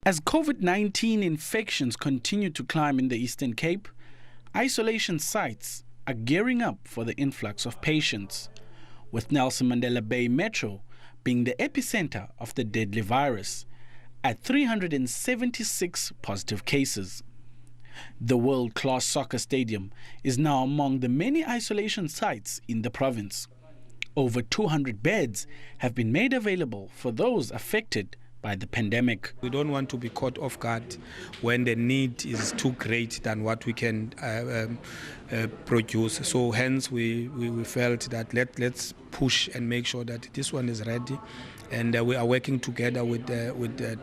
As COVID-19 infections continue to climb in the Eastern Cape, isolation sites are gearing up for the influx of patients, with Nelson Mandela Bay Metro being the epicenter of the deadly virus at 376 positive cases. The world-class soccer stadium is now among the many isolation sites in the province. Over 200 beds have been made available for those affected by the pandemic. We don't want to be caught off guard when the need is too great than what we can produce. So hence we felt that let's push and make sure that this one is ready. And we are working together with the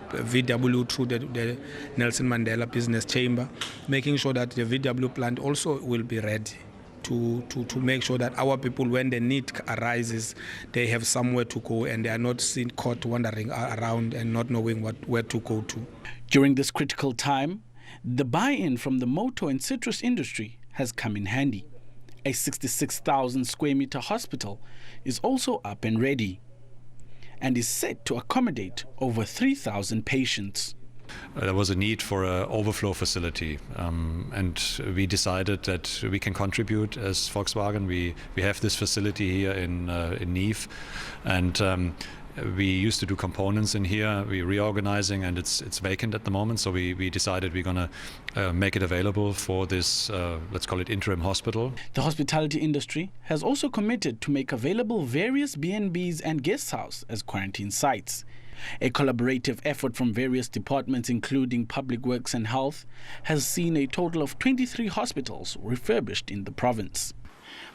VW through the Nelson Mandela Business Chamber, making sure that the VW plant also will be ready to make sure that our people, when the need arises, they have somewhere to go and they are not seen caught wandering around and not knowing where to go to. During this critical time, the buy-in from the motor and citrus industry has come in handy. A 66,000 square meter hospital is also up and ready and is set to accommodate over 3,000 patients. There was a need for an overflow facility, and we decided that we can contribute as Volkswagen. We have this facility here in Neve, and we used to do components in here. We're reorganizing, and it's vacant at the moment. So we decided we're going to make it available for this, let's call it interim hospital. The hospitality industry has also committed to make available various B&Bs and guest house as quarantine sites. A collaborative effort from various departments, including Public Works and Health, has seen a total of 23 hospitals refurbished in the province.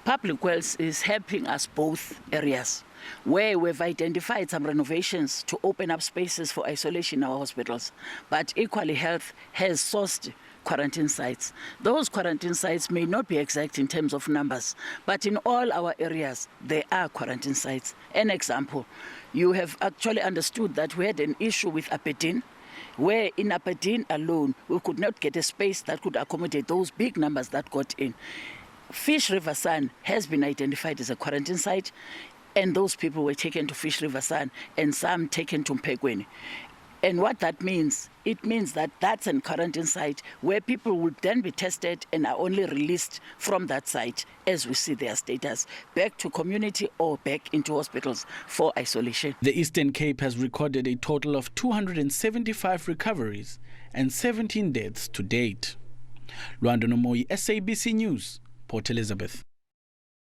Public Works is helping us both areas, where we've identified some renovations to open up spaces for isolation in our hospitals. But equally, Health has sourced quarantine sites. Those quarantine sites may not be exact in terms of numbers, but in all our areas, there are quarantine sites. An example, you have actually understood that we had an issue with Aberdeen, where in Aberdeen alone, we could not get a space that could accommodate those big numbers that got in. Fish River Sun has been identified as a quarantine site, and those people were taken to Fish River Sun and some taken to Mpegweni. And what that means, it means that that's a quarantine site where people will then be tested and are only released from that site as we see their status back to community or back into hospitals for isolation. The Eastern Cape has recorded a total of 275 recoveries and 17 deaths to date. Lwando Nomoyi, SABC News, Port Elizabeth.